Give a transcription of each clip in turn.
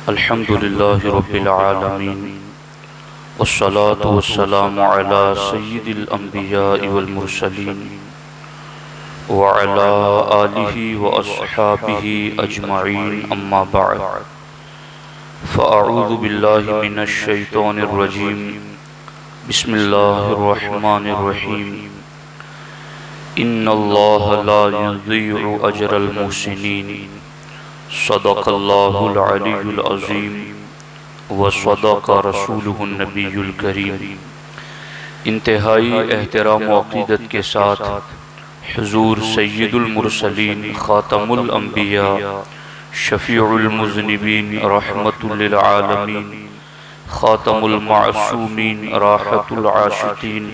الحمد للہ رب العالمین والصلاة والسلام علی سید الانبیاء والمرسلین وعلی آلہ واصحابہ اجمعین اما بعد فاعوذ باللہ من الشیطان الرجیم بسم اللہ الرحمن الرحیم ان اللہ لا یضیع اجر المحسنین صدق اللہ العلی العظیم وصدق رسولہ النبی الکریم۔ انتہائی احترام و عقیدت کے ساتھ حضور سید المرسلین خاتم الانبیاء شفیع المذنبین رحمت للعالمین خاتم المعصومین راحت العاشقین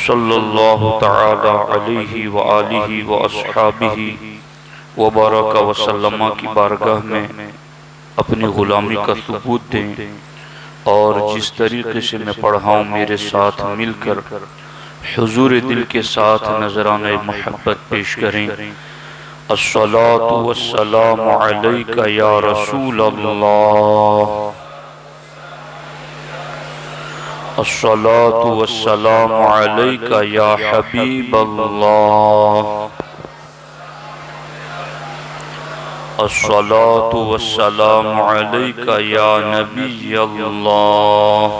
صلی اللہ تعالی علیہ وآلہ واصحابہ وبارک وسلم کی بارگاہ میں اپنی غلامی کا ثبوت دیں اور جس طریقے سے میں پڑھا ہوں میرے ساتھ مل کر حضور دل کے ساتھ نذرانہ محبت پیش کریں۔ الصلاۃ والسلام علیک یا رسول اللہ، الصلاۃ والسلام علیک یا حبیب اللہ، الصلاۃ والسلام علیک یا نبی اللہ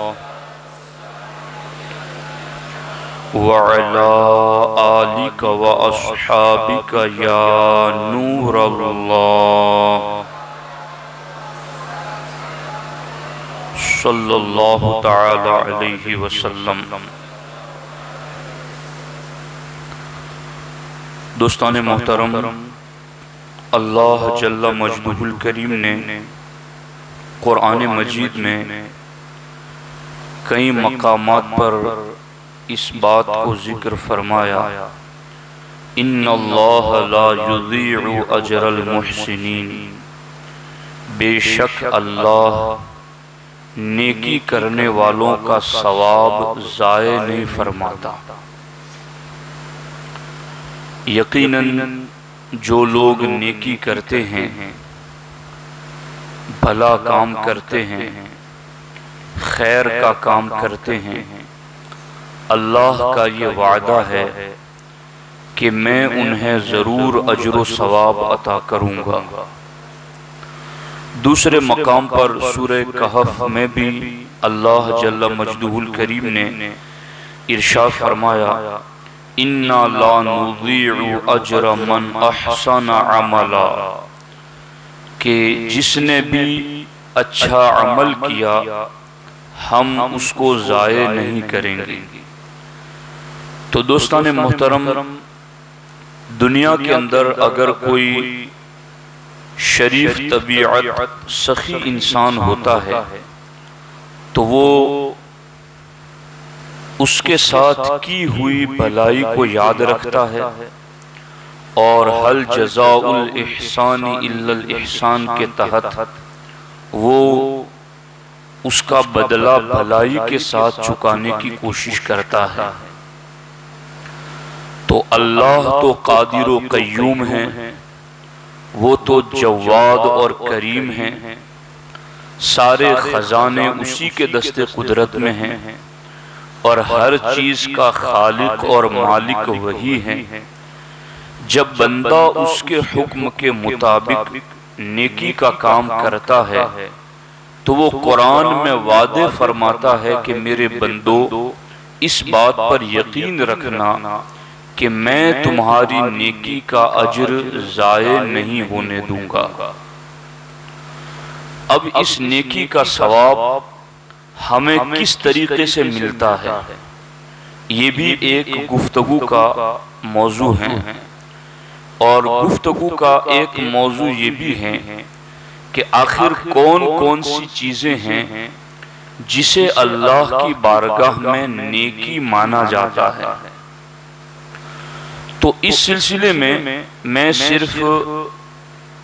وعلی آلک واصحابک یا نور اللہ صلی اللہ تعالی علیہ وسلم۔ دوستان محترم، اللہ جل مجدہ الکریم نے قرآن مجید میں کئی مقامات پر اس بات کو ذکر فرمایا، ان اللہ لا یضیع اجر المحسنین، بے شک اللہ نیکی کرنے والوں کا ثواب ضائع نہیں فرماتا۔ یقیناً جو لوگ نیکی کرتے ہیں، بھلا کام کرتے ہیں، خیر کا کام کرتے ہیں، اللہ کا یہ وعدہ ہے کہ میں انہیں ضرور اجر و ثواب عطا کروں گا۔ دوسرے مقام پر سورہ کہف میں بھی اللہ جل مجدہ الکریم نے ارشاد فرمایا، اِنَّا لَا نُضِيعُ أَجْرَ مَنْ أَحْسَنَ عَمَلًا، کہ جس نے بھی اچھا عمل کیا ہم اس کو ضائع نہیں کریں گے۔ تو دوستان محترم، دنیا کے اندر اگر کوئی شریف طبیعت سخی انسان ہوتا ہے تو وہ اس کے ساتھ کی ہوئی بھلائی کو یاد رکھتا ہے اور حل جزاء الاحسان الا الاحسان کے تحت وہ اس کا بدلہ بھلائی کے ساتھ چکانے کی کوشش کرتا ہے۔ تو اللہ تو قادر و قیوم ہیں، وہ تو جواد اور کریم ہیں، سارے خزانے اسی کے دست قدرت میں ہیں اور ہر چیز کا خالق اور مالک وہی ہے۔ جب بندہ اس کے حکم کے مطابق نیکی کا کام کرتا ہے تو وہ قرآن میں وعدے فرماتا ہے کہ میرے بندو اس بات پر یقین رکھنا کہ میں تمہاری نیکی کا اجر ضائع نہیں ہونے دوں گا۔ اب اس نیکی کا ثواب ہمیں کس طریقے سے ملتا ہے، یہ بھی ایک گفتگو کا موضوع ہے، اور گفتگو کا ایک موضوع یہ بھی ہے کہ آخر کون کون سی چیزیں ہیں جسے اللہ کی بارگاہ میں نیکی مانا جاتا ہے۔ تو اس سلسلے میں صرف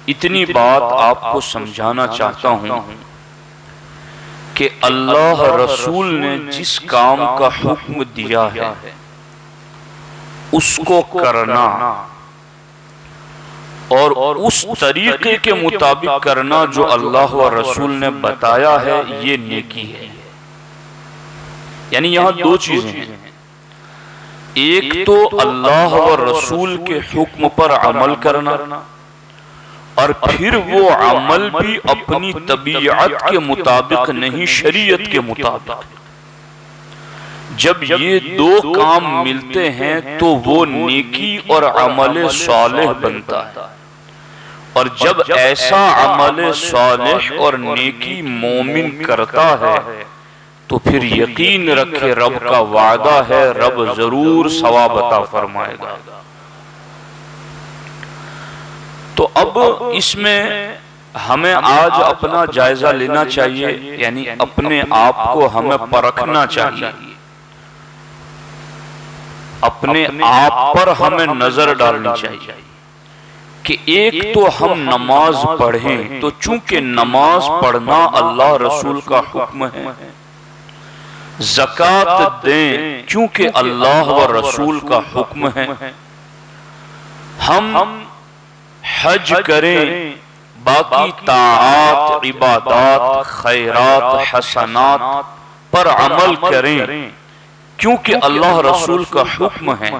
اتنی بات آپ کو سمجھانا چاہتا ہوں کہ اللہ رسول نے جس کام کا حکم دیا ہے اس کو کرنا اور اس طریقے کے مطابق کرنا جو اللہ و رسول نے بتایا ہے یہ نیکی ہے۔ یعنی یہاں دو چیزیں ہیں، ایک تو اللہ و رسول کے حکم پر عمل کرنا، اور پھر وہ عمل بھی اپنی طبیعت کے مطابق نہیں، شریعت کے مطابق۔ جب یہ دو کام ملتے ہیں تو وہ نیکی اور عمل صالح بنتا ہے، اور جب ایسا عمل صالح اور نیکی مومن کرتا ہے تو پھر یقین رکھے رب کا وعدہ ہے، رب ضرور ثواب عطا فرمائے گا۔ تو اب اس میں ہمیں آج اپنا جائزہ لینا چاہیے، یعنی اپنے آپ کو ہمیں پرکھنا چاہیے، اپنے آپ پر ہمیں نظر ڈالنی چاہیے کہ ایک تو ہم نماز پڑھیں، تو چونکہ نماز پڑھنا اللہ رسول کا حکم ہے، زکوٰۃ دیں کیونکہ اللہ و رسول کا حکم ہے، ہم حج کریں، باقی طاعات، عبادات، خیرات، حسنات پر عمل کریں کیونکہ اللہ رسول کا حکم ہے۔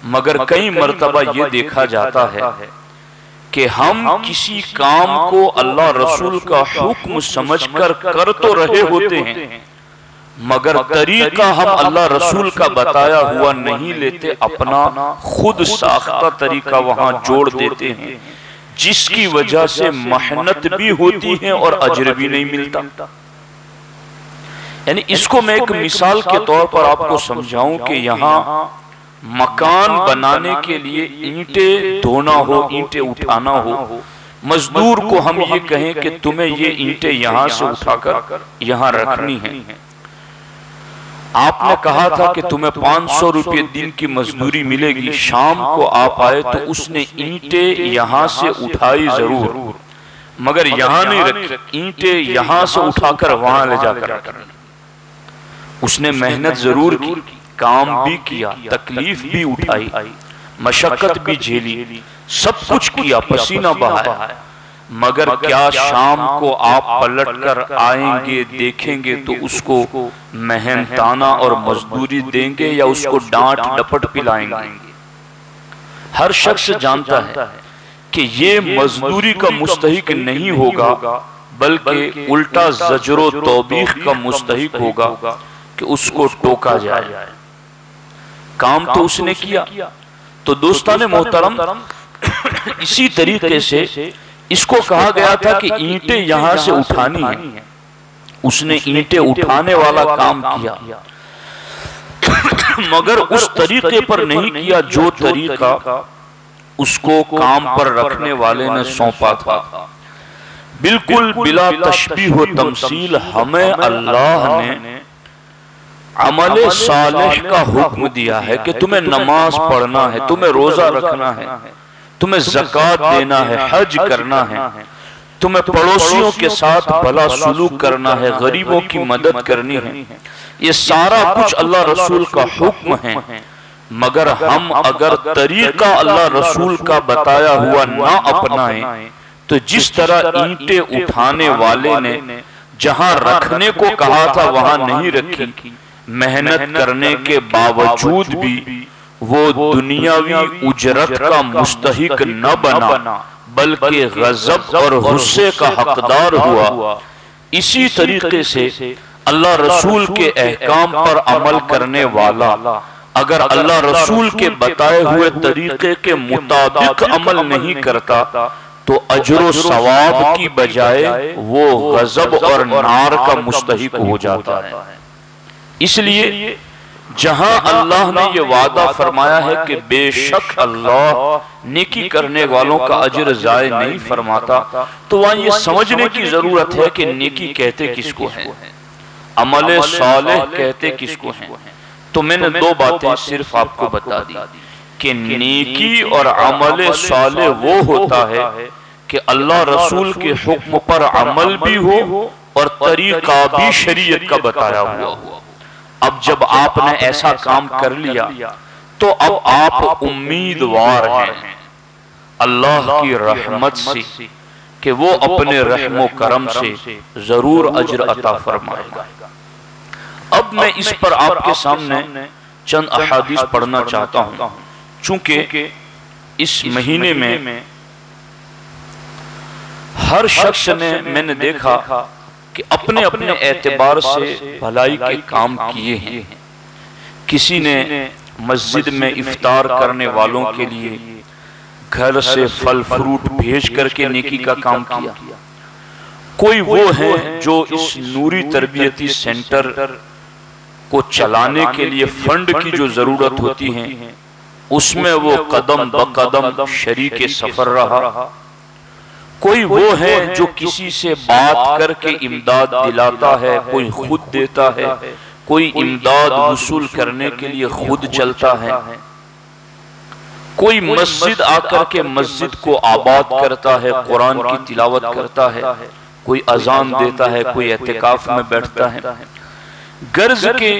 مگر کئی مرتبہ یہ دیکھا جاتا ہے کہ ہم کسی کام کو اللہ رسول کا حکم سمجھ کر تو رہے ہوتے ہیں، مگر طریقہ ہم اللہ رسول کا بتایا ہوا نہیں لیتے، اپنا خود ساختہ طریقہ وہاں جوڑ دیتے ہیں، جس کی وجہ سے محنت بھی ہوتی ہے اور اجر بھی نہیں ملتا۔ یعنی اس کو میں ایک مثال کے طور پر آپ کو سمجھاؤں کہ یہاں مکان بنانے کے لیے اینٹیں دھونا ہو، اینٹیں اٹھانا ہو، مزدور کو ہم یہ کہیں کہ تمہیں یہ اینٹیں یہاں سے اٹھا کر یہاں رکھنی ہیں، آپ نے کہا تھا کہ تمہیں 500 روپے دن کی مزدوری ملے گی، شام کو آپ آئے تو اس نے اینٹیں یہاں سے اٹھائی ضرور، مگر یہاں نہیں رکھی، اینٹیں یہاں سے اٹھا کر وہاں لے جا کر رکھی۔ اس نے محنت ضرور کی، کام بھی کیا، تکلیف بھی اٹھائی، مشقت بھی جھیلی، سب کچھ کیا، پسینہ بہایا، مگر کیا شام کو آپ پلٹ کر آئیں گے دیکھیں گے تو اس کو محنتانہ اور مزدوری دیں گے یا اس کو ڈانٹ ڈپٹ پلائیں گے؟ ہر شخص جانتا ہے کہ یہ مزدوری کا مستحق نہیں ہوگا، بلکہ الٹا زجر و توبیخ کا مستحق ہوگا کہ اس کو ٹوکا جائے۔ کام تو اس نے کیا۔ تو دوستان محترم، اسی طریقے سے اس کو کہا گیا تھا کہ اینٹیں یہاں سے اٹھانی ہیں، اس نے اینٹیں اٹھانے والا کام کیا، مگر اس طریقے پر نہیں کیا جو طریقہ اس کو کام پر رکھنے والے نے سونپا تھا۔ بالکل بلا تشبیہ و تمثیل ہمیں اللہ نے عمل صالح کا حکم دیا ہے کہ تمہیں نماز پڑھنا ہے، تمہیں روزہ رکھنا ہے، تمہیں زکوٰۃ دینا ہے، حج کرنا ہے، تمہیں پڑوسیوں کے ساتھ بھلا سلوک کرنا ہے، غریبوں کی مدد کرنی ہے، یہ سارا کچھ اللہ رسول کا حکم ہے۔ مگر ہم اگر طریقہ اللہ رسول کا بتایا ہوا نہ اپنائیں تو جس طرح اینٹیں اٹھانے والے نے جہاں رکھنے کو کہا تھا وہاں نہیں رکھی، محنت کرنے کے باوجود بھی وہ دنیاوی اجرت کا مستحق نہ بنا بلکہ غضب اور غصے کا حقدار ہوا، اسی طریقے سے اللہ رسول کے احکام پر عمل کرنے والا اگر اللہ رسول کے بتائے ہوئے طریقے کے مطابق عمل نہیں کرتا تو اجر و ثواب کی بجائے وہ غضب اور نار کا مستحق ہو جاتا ہے۔ اس لیے جہاں اللہ نے یہ وعدہ فرمایا ہے کہ بے شک اللہ نیکی کرنے والوں کا اجر ضائع نہیں فرماتا، تو وہاں یہ سمجھنے کی ضرورت ہے کہ نیکی کہتے کس کو ہیں، عمل صالح کہتے کس کو ہیں۔ تو میں نے دو باتیں صرف آپ کو بتا دی کہ نیکی اور عمل صالح وہ ہوتا ہے کہ اللہ رسول کے حکم پر عمل بھی ہو اور طریقہ بھی شریعت کا بتایا ہوا ہو۔ اب جب آپ نے ایسا کام کر لیا تو اب آپ امیدوار ہیں، اللہ کی رحمت سے کہ وہ اپنے رحم و کرم سے ضرور اجر عطا فرمائے گا۔ اب میں اس پر آپ کے سامنے چند احادیث پڑھنا چاہتا ہوں، چونکہ اس مہینے میں ہر شخص نے میں نے دیکھا کہ اپنے اپنے اعتبار سے بھلائی کے کام کیے ہیں۔ کسی نے مسجد میں افطار کرنے والوں کے لیے گھر سے پھل فروٹ بھیج کر کے نیکی کا کام کیا، کوئی وہ ہیں جو اس نوری تربیتی سینٹر کو چلانے کے لیے فنڈ کی جو ضرورت ہوتی ہیں اس میں وہ قدم بقدم شریک سفر رہا، کوئی وہ ہے جو کسی سے بات کر کے امداد دلاتا ہے، کوئی خود دیتا ہے، کوئی امداد وصول کرنے کے لیے خود چلتا ہے، کوئی مسجد آ کر کے مسجد کو آباد کرتا ہے، قرآن کی تلاوت کرتا ہے، کوئی اذان دیتا ہے، کوئی اعتکاف میں بیٹھتا ہے، غرض کے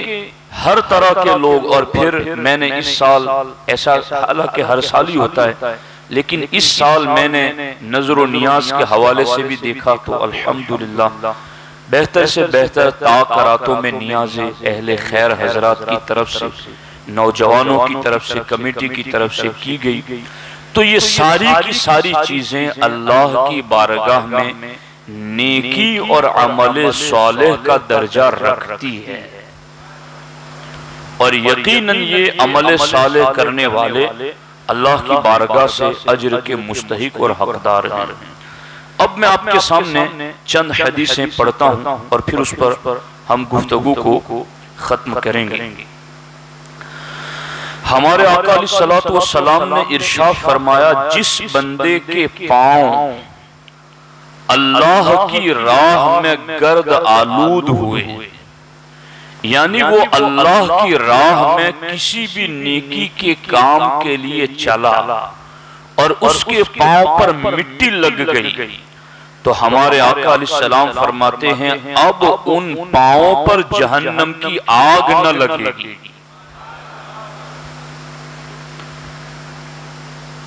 ہر طرح کے لوگ۔ اور پھر میں نے اس سال ایسا، حالانکہ ہر سال ہی ہوتا ہے، لیکن اس سال میں نے نظر و نیاز کے حوالے سے بھی دیکھا تو الحمدللہ بہتر سے بہتر تاکراتوں میں نیاز اہل خیر حضرات کی طرف سے، نوجوانوں کی طرف سے، کمیٹی کی طرف سے کی گئی۔ تو یہ ساری کی ساری چیزیں اللہ کی بارگاہ میں نیکی اور عمل صالح کا درجہ رکھتی ہے، اور یقیناً یہ عمل صالح کرنے والے اللہ کی بارگاہ سے اجر کے مستحق اور حقدار ہیں۔ اب میں آپ کے سامنے چند حدیثیں پڑھتا ہوں اور پھر اس پر ہم گفتگو کو ختم کریں گے۔ ہمارے آقا علیہ الصلوۃ والسلام نے ارشاد فرمایا، جس بندے کے پاؤں اللہ کی راہ میں گرد آلود ہوئے، یعنی وہ اللہ کی راہ میں کسی بھی نیکی کے کام کے لیے چلا اور اس کے پاؤں پر مٹی لگ گئی، تو ہمارے آقا علیہ السلام فرماتے ہیں اب ان پاؤں پر جہنم کی آگ نہ لگے گی،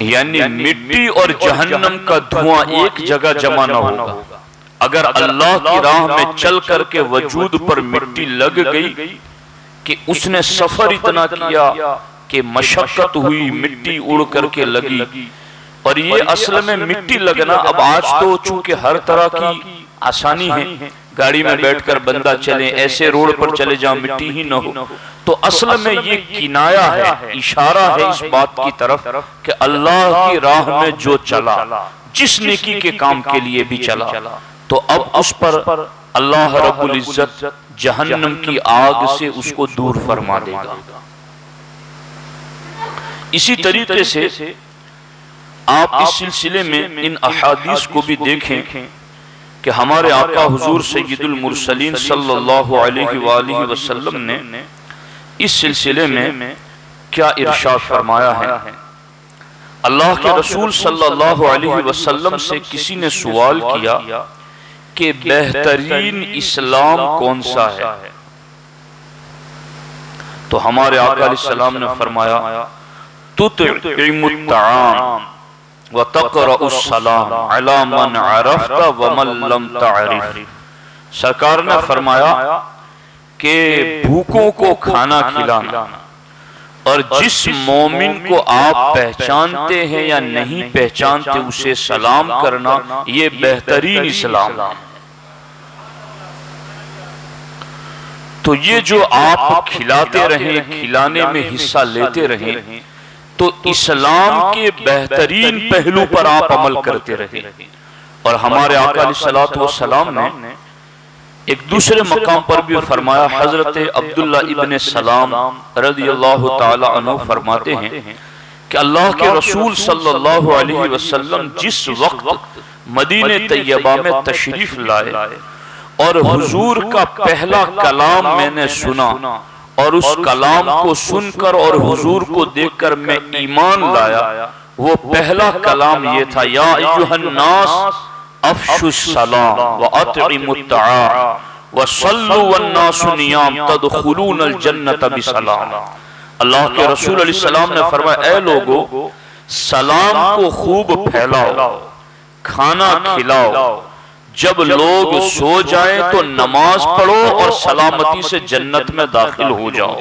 یعنی مٹی اور جہنم کا دھواں ایک جگہ جمع نہ ہوگا۔ اگر اللہ کی راہ میں چل کر کے وجود پر مٹی لگ گئی کہ اس نے سفر اتنا کیا کہ مشقت ہوئی، مٹی اڑ کر کے لگی، اور یہ اصل میں مٹی لگنا اب آج تو چونکہ ہر طرح کی آسانی ہے، گاڑی میں بیٹھ کر بندہ چلے، ایسے روڈ پر چلے جہاں مٹی ہی نہ ہو، تو اصل میں یہ کنایہ ہے، اشارہ ہے اس بات کی طرف کہ اللہ کی راہ میں جو چلا، جس نیکی کے کام کے لیے بھی چلا، تو اب اس پر اللہ رب العزت جہنم کی آگ سے اس کو دور فرما دے گا۔ اسی طریقے سے آپ اس سلسلے میں ان احادیث کو بھی دیکھیں کہ ہمارے آقا حضور سید المرسلین صلی اللہ علیہ وآلہ وسلم نے اس سلسلے میں کیا ارشاد فرمایا ہے۔ اللہ کے رسول صلی اللہ علیہ وسلم سے کسی نے سوال کیا کہ بہترین اسلام کون سا ہے، تو ہمارے آقا علیہ السلام نے فرمایا تطعم الطعام وتقرأ السلام علی من عرفت ومن لم تعرف۔ سرکار نے فرمایا کہ بھوکوں کو کھانا کھلانا اور جس مومن کو آپ پہچانتے ہیں یا نہیں پہچانتے اسے سلام کرنا، یہ بہترین اسلام ہے۔ تو یہ جو آپ کھلاتے رہیں، کھلانے میں حصہ لیتے رہیں، تو اسلام کے بہترین پہلو پر آپ عمل کرتے رہیں۔ اور ہمارے آقا علیہ السلام نے ایک دوسرے مقام پر بھی فرمایا، حضرت عبداللہ ابن سلام رضی اللہ تعالی عنہ فرماتے ہیں کہ اللہ کے رسول صلی اللہ علیہ وسلم جس وقت مدینہ طیبہ میں تشریف لائے اور حضور کا پہلا کلام میں نے سنا، اور اس کلام کو سن کر اور حضور کو دیکھ کر میں ایمان لایا، وہ پہلا کلام یہ تھا، یا ایھا الناس افشوا السلام واطعموا الطعام وصلوا والناس نیام تدخلون الجنت بسلام۔ اللہ کے رسول علیہ السلام نے فرمایا، اے لوگو سلام کو خوب پھیلاؤ، کھانا کھلاؤ، جب لوگ سو جائیں تو نماز پڑھو اور سلامتی سے جنت میں داخل ہو جاؤ۔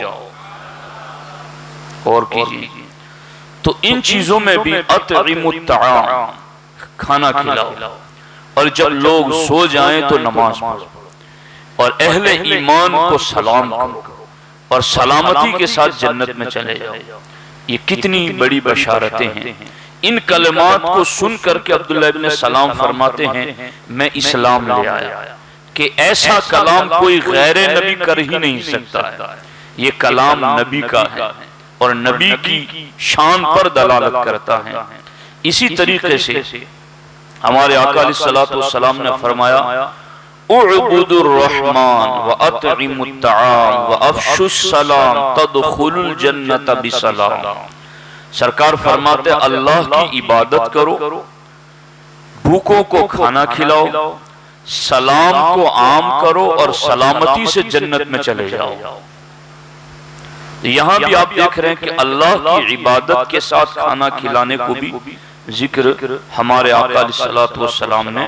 اور کیجیے تو ان چیزوں میں بھی اطعم الطعام، کھانا کھلاؤ، اور جب لوگ سو جائیں تو نماز پڑھو، اور اہل ایمان کو سلام کرو اور سلامتی کے ساتھ جنت میں چلے جاؤ۔ یہ کتنی بڑی بشارتیں ہیں۔ ان کلمات کو سن کر کے عبداللہ ابن سلام فرماتے ہیں میں اسلام لے آیا، کہ ایسا کلام کوئی غیر نبی کر ہی نہیں سکتا ہے، یہ کلام نبی کا ہے اور نبی کی شان پر دلالت کرتا ہے۔ اسی طریقے سے ہمارے آقا علیہ السلام نے فرمایا اعبدوا الرحمن واطعموا الطعام وافشوا السلام تدخلوا الجنة بسلام۔ سرکار فرماتے اللہ کی عبادت کرو، بھوکوں کو کھانا کھلاؤ، سلام کو عام کرو اور سلامتی سے جنت میں چلے جاؤ۔ یہاں بھی آپ دیکھ رہے ہیں کہ اللہ کی عبادت کے ساتھ کھانا کھلانے کو بھی ذکر ہمارے آقا علیہ السلام نے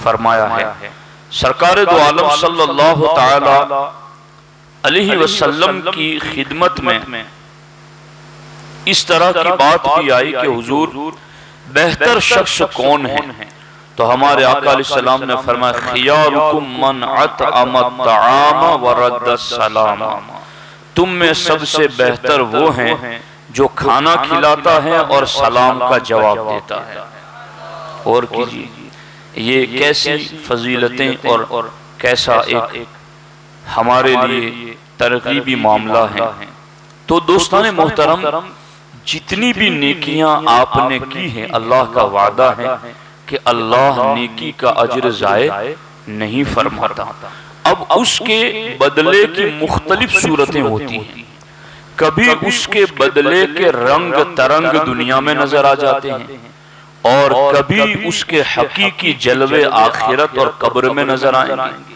فرمایا ہے۔ سرکار دو عالم صلی اللہ تعالی علیہ وسلم کی خدمت میں اس طرح کی بات بھی آئی کہ حضور بہتر شخص کون ہے؟ تو ہمارے آقا علیہ السلام نے فرمایا خیارکم من اطعم الطعام ورد السلام، تم میں سب سے بہتر وہ ہیں جو کھانا کھلاتا ہے اور سلام کا جواب دیتا ہے۔ اور کیجیے یہ کیسی فضیلتیں اور کیسا ایک ہمارے لیے ترغیبی معاملہ ہے۔ تو دوستان محترم، جتنی بھی نیکیاں آپ نے کی ہیں اللہ کا وعدہ ہے کہ اللہ نیکی کا اجر ضائع نہیں فرماتا۔ اب اس کے بدلے کی مختلف صورتیں ہوتی ہیں، کبھی اس کے بدلے کے رنگ ترنگ دنیا میں نظر آ جاتے ہیں، اور کبھی اس کے حقیقی جلوے آخرت اور قبر میں نظر آئیں گے،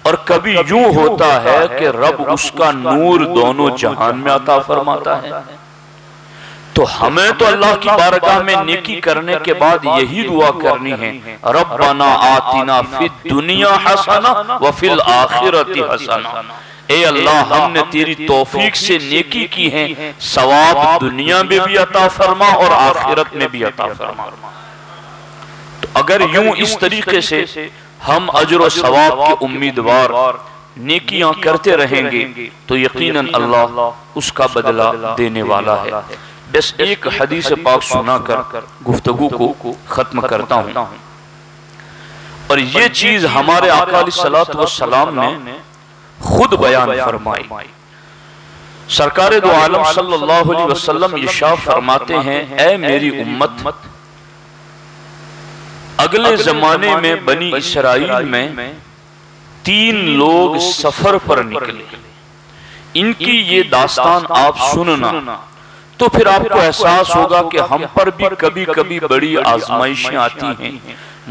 اور کبھی یوں ہوتا ہے کہ رب اس کا نور دونوں جہان میں عطا فرماتا ہے۔ تو ہمیں تو اللہ کی بارگاہ میں نیکی کرنے کے بعد یہی دعا کرنی ہے ربنا آتنا فی الدنیا حسنہ وفی الآخرت حسنہ، اے اللہ ہم نے تیری توفیق سے نیکی کی ہے، ثواب دنیا میں بھی عطا فرما اور آخرت میں بھی عطا فرما۔ تو اگر یوں اس طریقے سے ہم اجر و ثواب کے امیدوار نیکیاں کرتے رہیں گے تو یقیناً اللہ اس کا بدلہ دینے والا ہے۔ بس ایک حدیث پاک سنا کر گفتگو کو ختم کرتا ہوں، اور یہ چیز ہمارے آقا علیہ السلام نے خود بیان فرمائی۔ سرکار دو عالم صلی اللہ علیہ وسلم ارشاد فرماتے ہیں اے میری امت، اگلے زمانے میں بنی اسرائیل میں 3 لوگ سفر پر نکلے، ان کی یہ داستان آپ سننا تو پھر آپ کو احساس ہوگا کہ ہم پر بھی کبھی کبھی بڑی آزمائشیں آتی ہیں،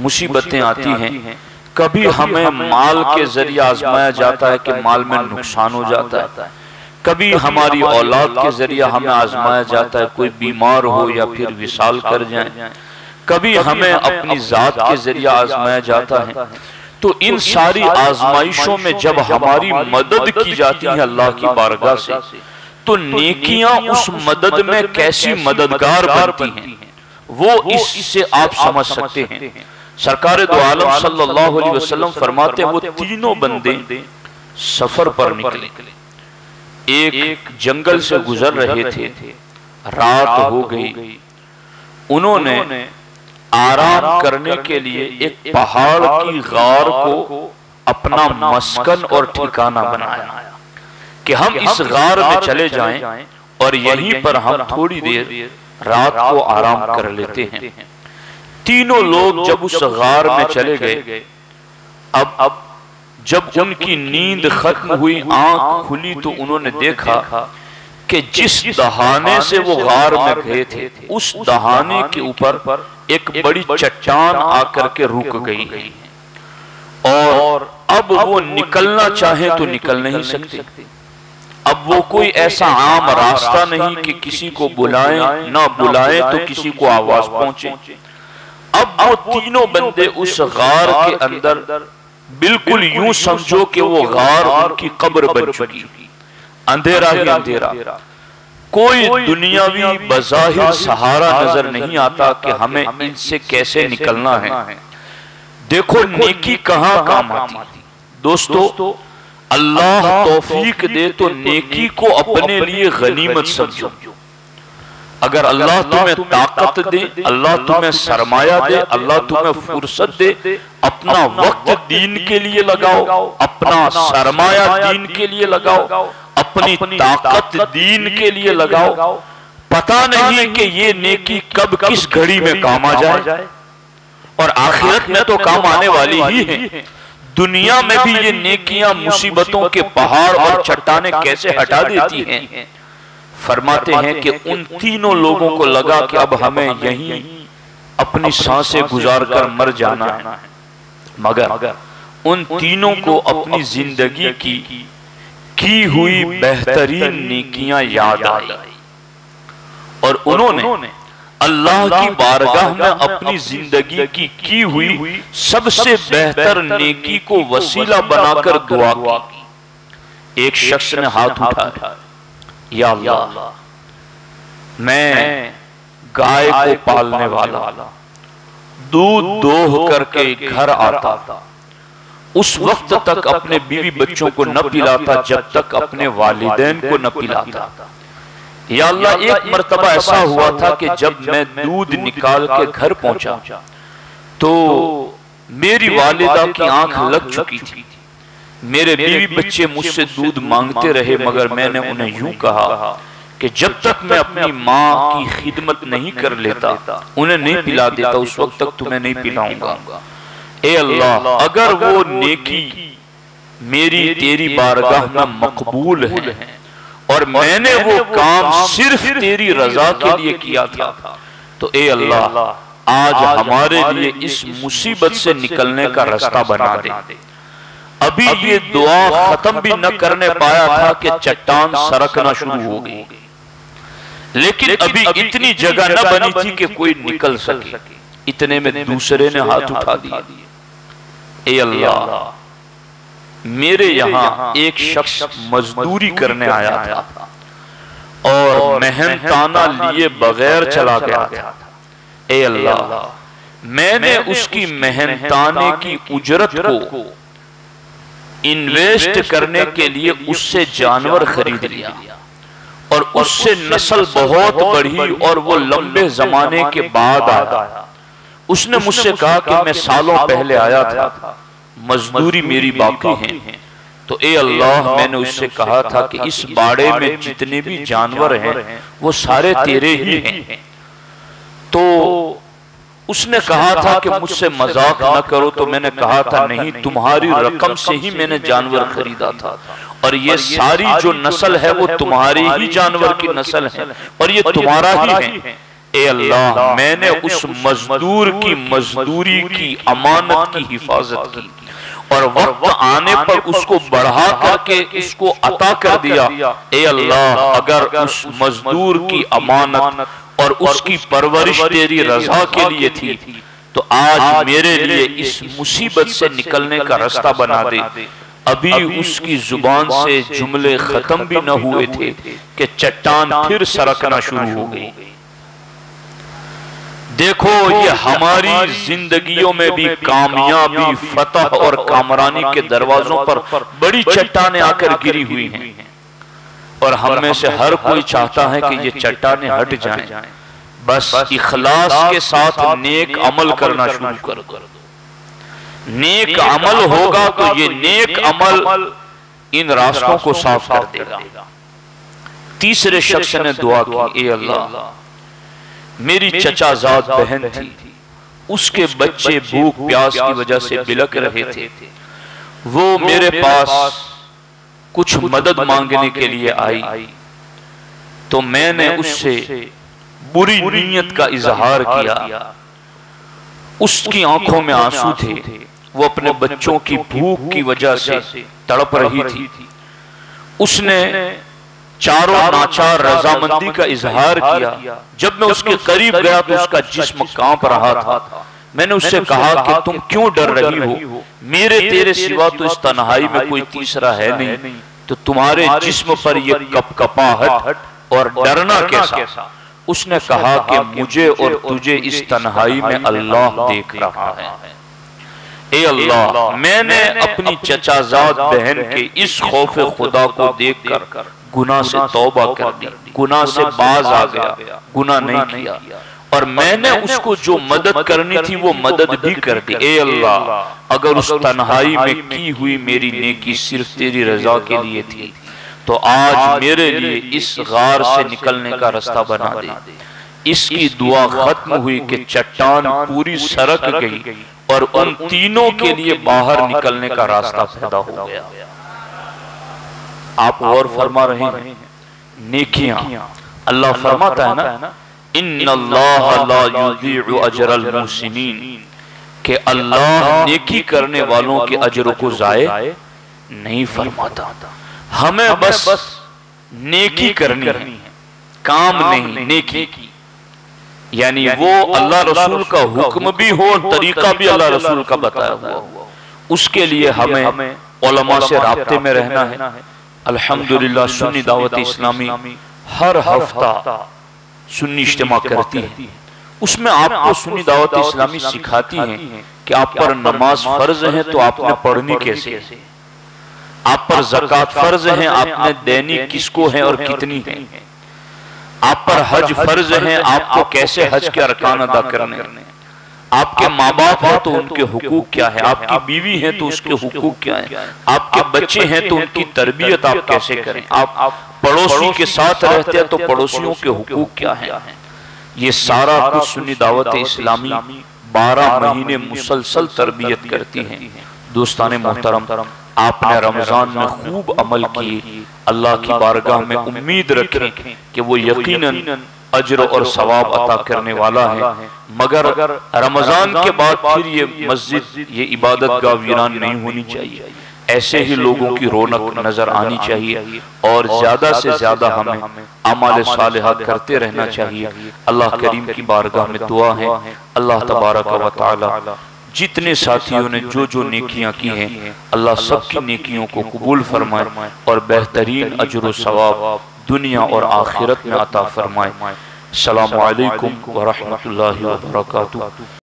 مصیبتیں آتی ہیں، کبھی ہمیں مال کے ذریعہ آزمایا جاتا ہے کہ مال میں نقصان ہو جاتا ہے، کبھی ہماری اولاد کے ذریعہ ہمیں آزمایا جاتا ہے کوئی بیمار ہو یا پھر وصال کر جائیں، کبھی ہمیں اپنی ذات کے ذریعہ آزمایا جاتا ہے۔ تو ان ساری آزمائشوں میں جب ہماری مدد کی جاتی ہے اللہ کی بارگاہ سے تو نیکیاں اس مدد میں کیسی مددگار بنتی ہیں وہ اس سے آپ سمجھ سکتے ہیں۔ سرکار دو عالم صلی اللہ علیہ وسلم فرماتے ہیں وہ 3 بندے سفر پر نکلے، ایک جنگل سے گزر رہے تھے، رات ہو گئی، انہوں نے آرام کرنے کے لیے ایک پہاڑ کی غار کو اپنا مسکن اور ٹھکانہ بنایا کہ ہم اس غار میں چلے جائیں اور یہیں پر ہم تھوڑی دیر رات کو آرام کر لیتے ہیں۔ 3 لوگ جب اس غار میں چلے گئے، اب جب ان کی نیند ختم ہوئی، آنکھ کھلی تو انہوں نے دیکھا کہ جس دہانے سے وہ غار میں گئے تھے اس دہانے کے اوپر ایک بڑی چٹان آ کر کے رک گئی، اور اب وہ نکلنا چاہے تو نکل نہیں سکتے، اب وہ کوئی ایسا عام راستہ نہیں کہ کسی کو بلائیں نہ بلائیں تو کسی کو آواز پہنچے۔ اب وہ تینوں بندے اس غار کے اندر بالکل یوں سمجھو کہ وہ غار ان کی قبر بن چکی، اندھیرا ہی اندھیرا، کوئی دنیاوی بظاہر سہارا نظر نہیں آتا کہ ہمیں ان سے کیسے نکلنا ہے۔ دیکھو نیکی کہاں کام آتی۔ دوستو اللہ توفیق دے تو نیکی کو اپنے لیے غنیمت سمجھو۔ اگر اللہ تمہیں طاقت دے، اللہ تمہیں سرمایہ دے، اللہ تمہیں فرصت دے، اپنا وقت دین کے لیے لگاؤ، اپنا سرمایہ دین کے لیے لگاؤ، اپنی طاقت دین کے لیے لگاؤ، پتہ نہیں کہ یہ نیکی کب کس گھڑی میں کام آ جائے، اور آخرت میں تو کام آنے والی ہی ہیں۔ دنیا میں بھی یہ نیکیاں مصیبتوں کے پہاڑ اور چٹانیں کیسے ہٹا دیتی ہیں۔ فرماتے ہیں کہ ان تینوں لوگوں کو لگا کہ اب ہمیں یہیں اپنی سانسیں گزار کر مر جانا ہے، مگر ان تینوں کو اپنی زندگی کی ہوئی بہترین نیکیاں یاد آئی، اور انہوں نے اللہ کی بارگاہ میں اپنی زندگی کی ہوئی سب سے بہتر نیکی کو وسیلہ بنا کر دعا کی۔ ایک شخص نے ہاتھ اٹھایا، یا اللہ میں گائے کو پالنے والا، دودھ دوہ کر کے گھر آتا، اس وقت تک اپنے بیوی بچوں کو نہ پلاتا جب تک اپنے والدین کو نہ پلاتا۔ یا اللہ ایک مرتبہ ایسا ہوا تھا کہ جب میں دودھ نکال کے گھر پہنچا تو میری والدہ کی آنکھ لگ چکی تھی، میرے بیوی بچے مجھ سے دودھ مانگتے رہے، مگر میں نے انہیں یوں کہا کہ جب تک میں اپنی ماں کی خدمت نہیں کر لیتا، انہیں نہیں پلا دیتا، اس وقت تک تمہیں نہیں پلاؤں گا۔ اے اللہ اگر وہ نیکی میری تیری بارگاہ میں مقبول ہے اور میں نے وہ کام صرف تیری رضا کے لیے کیا تھا، تو اے اللہ آج ہمارے لیے اس مصیبت سے نکلنے کا رستہ بنا دے۔ ابھی یہ دعا ختم بھی نہ کرنے پایا تھا کہ چٹان سرکنا شروع ہو گئی، لیکن ابھی اتنی جگہ نہ بنی تھی کہ کوئی نکل سکے۔ اتنے میں دوسرے نے ہاتھ اٹھا دیا، اے اللہ میرے یہاں ایک شخص مزدوری کرنے آیا تھا اور محنتانہ لیے بغیر چلا گیا تھا، اے اللہ میں نے اس کی محنتانے کی اجرت کو انویسٹ کرنے کے لیے اس سے جانور خرید لیا، اور اس سے نسل بہت بڑھی اور وہ لمبے زمانے کے بعد آیا۔ اس نے مجھ سے کہا کہ میں سالوں پہلے آیا تھا، مزدوری میری باقی ہیں، تو اے اللہ میں نے اس سے کہا تھا کہ اس باڑے میں جتنے بھی جانور ہیں وہ سارے تیرے ہی ہیں، تو اس نے کہا تھا کہ مجھ سے مذاق نہ کرو، تو میں نے کہا تھا نہیں، تمہاری رقم سے ہی میں نے جانور خریدا تھا، اور یہ ساری جو نسل ہے وہ تمہاری ہی جانور کی نسل ہے، اور یہ تمہارا ہی ہے۔ اے اللہ میں نے اس مزدور کی مزدوری کی امانت کی حفاظت کی، اور وقت آنے پر اس کو بڑھا کر کے اس کو عطا کر دیا۔ اے اللہ اگر اس مزدور کی امانت اور اس کی پرورش تیری رضا کے لیے تھی تو آج میرے لیے اس مصیبت سے نکلنے کا رستہ بنا دے۔ ابھی اس کی زبان سے جملے ختم بھی نہ ہوئے تھے کہ چٹان پھر سرکنا شروع ہو گئی۔ دیکھو یہ ہماری زندگیوں میں بھی کامیابی، فتح اور کامرانی کے دروازوں پر بڑی چٹانیں آ کر گری ہوئی ہیں، اور ہم میں سے ہر کوئی چاہتا ہے کہ یہ چٹانیں ہٹ جائیں، بس اخلاص کے ساتھ نیک عمل کرنا شروع کر دو۔ نیک عمل ہوگا تو یہ نیک عمل ان راستوں کو صاف کر دے گا۔ تیسرے شخص نے دعا کی، اے اللہ میری چچا زاد بہن تھی، اس کے بچے بھوک پیاس کی وجہ سے بلک رہے تھے، وہ میرے پاس کچھ مدد مانگنے کے لیے آئی، تو میں نے اس سے بری نیت کا اظہار کیا۔ اس کی آنکھوں میں آنسو تھے، وہ اپنے بچوں کی بھوک کی وجہ سے تڑپ رہی تھی۔ اس نے چاروں ناچار رضامندی کا اظہار کیا۔ جب میں اس کے قریب گیا تو اس کا جسم کانپ رہا تھا۔ میں نے اس سے کہا کہ تم کیوں ڈر رہی ہو؟ میرے تیرے سوا تو اس تنہائی میں کوئی تیسرا ہے نہیں، تو تمہارے جسم پر یہ کپکپاہٹ اور ڈرنا کیسا؟ اس نے کہا کہ مجھے اور تجھے اس تنہائی میں اللہ دیکھ رہا ہے۔ اے اللہ، میں نے اپنی چچا زاد بہن کے اس خوف خدا کو دیکھ کر گناہ سے توبہ کر دی، گناہ سے باز آ گیا، گناہ نہیں کیا، اور میں نے اس کو جو مدد کرنی تھی وہ مدد بھی کر دی۔ اے اللہ، اگر اس تنہائی میں کی ہوئی میری نیکی صرف تیری رضا کے لیے تھی تو آج میرے لیے اس غار سے نکلنے کا رستہ بنا دے۔ اس کی دعا ختم ہوئی کہ چٹان پوری سرک گئی اور ان تینوں کے لیے باہر نکلنے کا راستہ پیدا ہو گیا۔ آپ غور فرما رہے ہیں، نیکیاں اللہ فرماتا ہے نا، ان اللہ لا یضیع اجر المحسنین، کہ اللہ نیکی کرنے والوں کے اجر کو ضائع نہیں فرماتا۔ ہمیں بس نیکی کرنی ہے، کام نہیں، نیکی، یعنی وہ اللہ رسول کا حکم بھی ہو، طریقہ بھی اللہ رسول کا بتایا ہوا ہو، اس کے لیے ہمیں علماء سے رابطے میں رہنا ہے۔ الحمدللہ سنی دعوت اسلامی ہر ہفتہ سنی اجتماع کرتی ہے، اس میں آپ کو سنی دعوت اسلامی سکھاتی ہیں کہ آپ پر نماز فرض ہے تو آپ نے پڑھنی کیسے، آپ پر زکوٰۃ فرض ہے، آپ نے دینی کس کو ہے اور کتنی ہے، آپ پر حج فرض ہے، آپ کو کیسے حج کے ارکان ادا کرنے، آپ کے ماں باپ ہیں تو ان کے حقوق کیا ہے، آپ کی بیوی ہے تو اس کے حقوق کیا ہے، آپ کے بچے ہیں تو ان کی تربیت آپ کیسے کریں، آپ پڑوسی کے ساتھ رہتے ہیں تو پڑوسیوں کے حقوق کیا ہیں، یہ سارا کچھ سنی دعوت اسلامی 12 مہینے مسلسل تربیت کرتی ہیں۔ دوستان محترم، آپ نے رمضان میں خوب عمل کیے، اللہ کی بارگاہ میں امید رکھیں کہ وہ یقیناً اجر اور ثواب عطا کرنے والا ہے، مگر رمضان کے بعد پھر یہ مسجد، یہ عبادت گاہ ویران نہیں ہونی چاہیے، ایسے ہی لوگوں کی رونق نظر آنی چاہیے، اور زیادہ سے زیادہ ہمیں اعمال صالحہ کرتے رہنا چاہیے۔ اللہ کریم کی بارگاہ میں دعا ہے، اللہ تبارک و تعالی جتنے ساتھیوں نے جو نیکیاں کی ہیں، اللہ سب کی نیکیوں کو قبول فرمائے اور بہترین اجر و ثواب دنیا اور آخرت میں عطا فرمائے۔ السلام علیکم ورحمۃ اللہ وبرکاتہ۔